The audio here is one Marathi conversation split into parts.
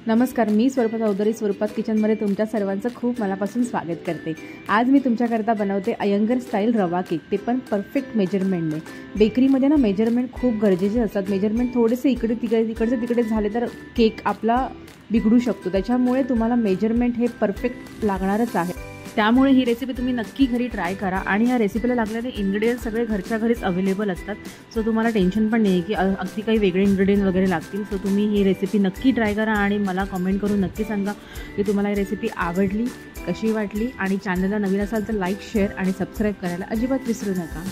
नमस्कार, मी स्वरूपा चौधरी स्वरूपात किचनमध्ये तुमच्या सर्वांचं खूप मनापासून स्वागत करते। आज मी तुमच्याकरता बनवते अयंगर स्टाईल रवा केक, ते पण परफेक्ट मेजरमेंटने। बेकरीमध्ये ना मेजरमेंट खूप गरजेचे असतात। मेजरमेंट थोडेसे इकडचे झाले तर केक आपला बिघडू शकतो। त्याच्यामुळे तुम्हाला मेजरमेंट हे परफेक्ट लागणारच आहे। त्यामुळे ही रेसिपी तुम्ही नक्की घरी ट्राय करा आणि ह्या रेसिपीला लागणारे इन्ग्रेडियंट्स सगळे घरच्या घरीच अवेलेबल असतात। सो तुम्हाला टेन्शन पण नाही की अगदी काही वेगळे इन्ग्रेडियंट्स वगैरे लागतील। सो तुम्ही ही रेसिपी नक्की ट्राय करा आणि मला कमेंट करून नक्की सांगा की तुम्हाला ही रेसिपी आवडली, कशी वाटली। आणि चॅनलला नवीन असाल तर लाईक, शेअर आणि सबस्क्राईब करायला अजिबात विसरू नका।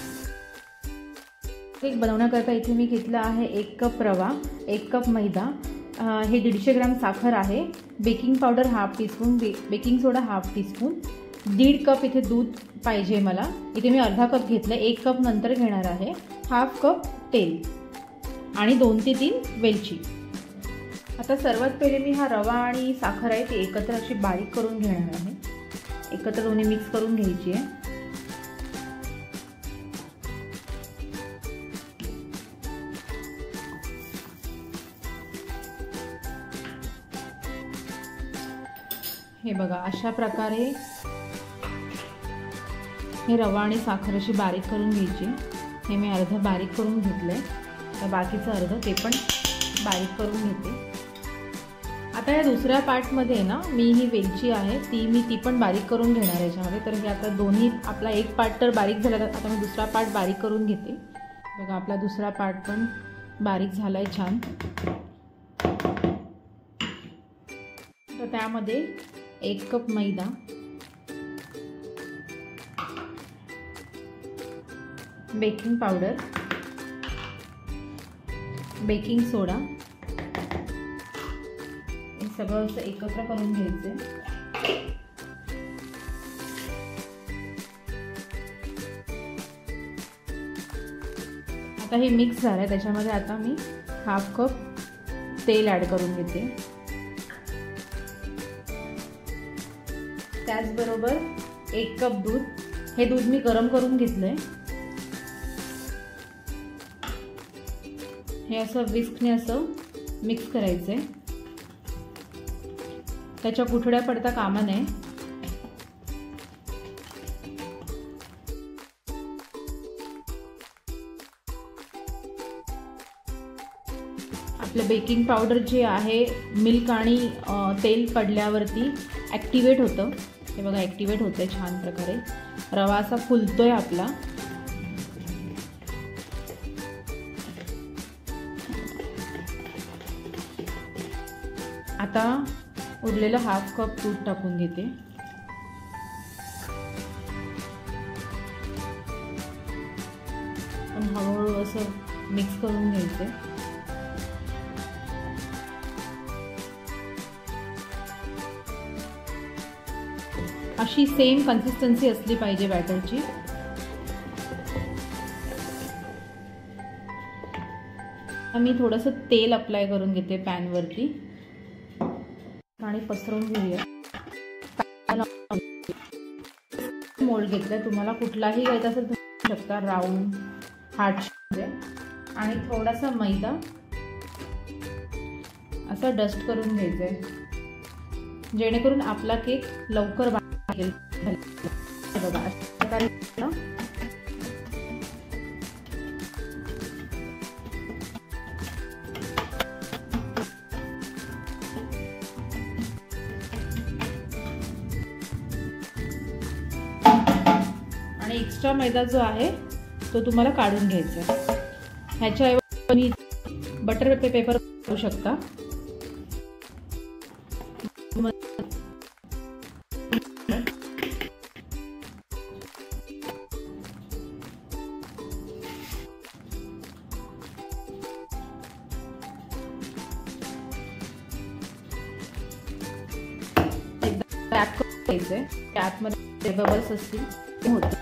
केक बनवण्याकरता इथे मी घेतला आहे 1 कप रवा, 1 कप मैदा, हे 150 ग्राम साखर आहे, baking powder half teaspoon, baking soda half teaspoon, 1.5 cup इथे दूध पाहिजे मला। इथे मी अर्धा कप घेतलं, 1 कप नंतर घेणार आहे, हाफ कप तेल आणि 2 ते 3 वेलची। आता सर्वात पहिले मी हा रवा आणि साखर आहे ती एकत्र अशी बारीक करून घेणार आहे। एकत्र दोन्ही मिक्स करून घ्यायची आहे। हे बघा, अशा प्रकारे हे रवा आणि साखर अशी बारीक करून घ्यायची। हे मी अर्ध बारीक करून घेतलंय, तर बाकीचं अर्ध ते पण बारीक करून घेते। आता या दुसऱ्या पार्टमध्ये ना मी ही वेलची आहे ती पण बारीक करून घेणार आहे याच्यामध्ये। तर हे आता दोन्ही, आपला एक पार्ट तर बारीक झाला, तर आता मी दुसरा पार्ट बारीक करून घेते। बघा, आपला दुसरा पार्ट पण बारीक झालाय छान। तर त्यामध्ये 1 कप मैदा, बेकिंग पावडर, बेकिंग सोडा, हे सगळं असं एकत्र करून घ्यायचं। आता हे मिक्स झालंय, त्याच्यामध्ये आता मी हाफ कप तेल ॲड करून घेते। त्याचबरोबर 1 कप दूध, हे दूध मी गरम करून घेतलंय। हे असं विस्कने असं मिक्स करायचंय, त्याच्या गुठळ्या पडता कामा नये। आपलं बेकिंग पावडर जे आहे मिल्क आणि तेल पडल्यावरती ॲक्टिवेट होतं। हे बघा, ॲक्टिवेट होतंय छान प्रकारे, रवा असा फुलतोय आपला। आता उरलेलं हाफ कप दूध टाकून घेते। पण हळूहळू असं मिक्स करून घ्यायचं। अशी सेम कन्सिस्टन्सी असली पाहिजे बॅटरची। मी थोडंसं तेल अप्लाय करून घेते पॅनवरती आणि पसरवून घेऊया। मोल्ड घेतलाय, तुम्हाला कुठलाही घ्यायचा असेल तर घेऊ शकता, राऊंड, हार्ट शेप। आणि थोडासा मैदा असा डस्ट करून घ्यायचा आहे, जेणेकरून आपला केक लवकर बाहेर बघा अशा प्रकारे। आणि एक्स्ट्रा मैदा जो आहे तो तुम्हाला काढून घ्यायचा आहे। ह्याच्याऐवजी तुम्ही बटर पेपर करू शकता। टॅप करायचंय, टॅपमध्ये बबल्स असतील ते होते।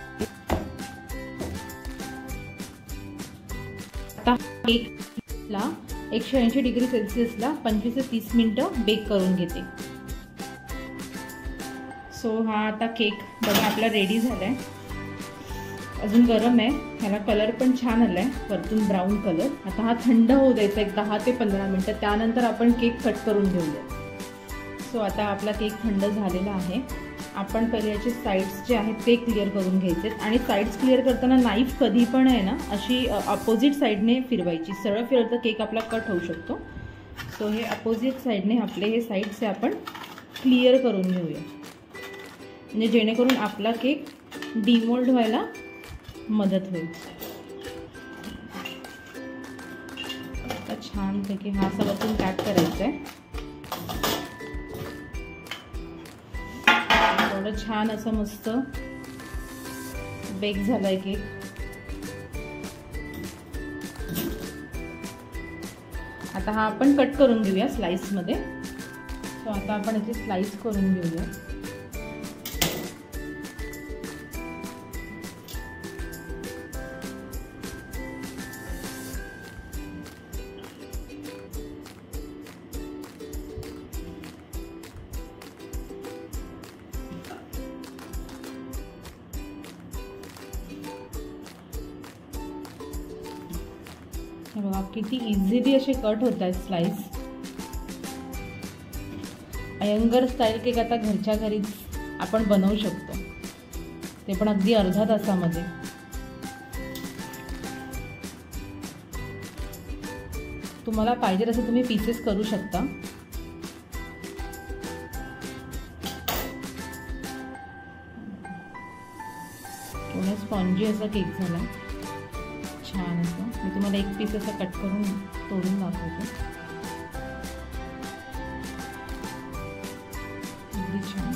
आता केकला 180 डिग्री सेल्सिअसला 25 ते 30 मिनिटं बेक करून घेते। सो हा आता केक बघा आपला रेडी झालाय। अजून गरम आहे, ह्याला कलर पण छान आलाय, वरतून ब्राऊन कलर। आता हा थंड होऊ द्यायचा एक 10 ते 15 मिनिटं, त्यानंतर आपण केक कट करून घेऊया। सो आता आपला केक थंड झालेला आहे. आपण पहिले याचे साईड्स जे आहेत ते क्लिअर करून घ्यायचे आणि साईड्स क्लिअर करताना नाईफ कधी पण आहे ना अशी अपोजिट साईडने फिरवायची. सरळ फिरवलं तर केक आपला कट होऊ शकतो. सो हे अपोजिट साईडने आपले हे साईड्स आपण क्लिअर करून घेऊया, म्हणजे जेणेकरून आपला केक डिमोल्ड व्हायला मदत होईल. आता छानपैकी हा असा वरतून पॅक करायचा आहे. थोडं छान असं मस्त बेक झालाय केक. आता हा आपण कट करून घेऊया स्लाइसमध्ये. सो आता आपण याची स्लाइस करून घेऊया. बघा किती इझिली असे कट होत आहेत स्लाइस. अयंगर स्टाईल केक आता घरच्या घरीच आपण बनवू शकतो, ते पण अगदी अर्ध्या तासामध्ये. तुम्हाला पाहिजे तसं तुम्ही पीसेस करू शकता. थोडा स्पॉन्जी असा केक झाला छान असं. मी तुम्हाला एक पीस असं कट करून तोडून दाखवते. अगदी छान.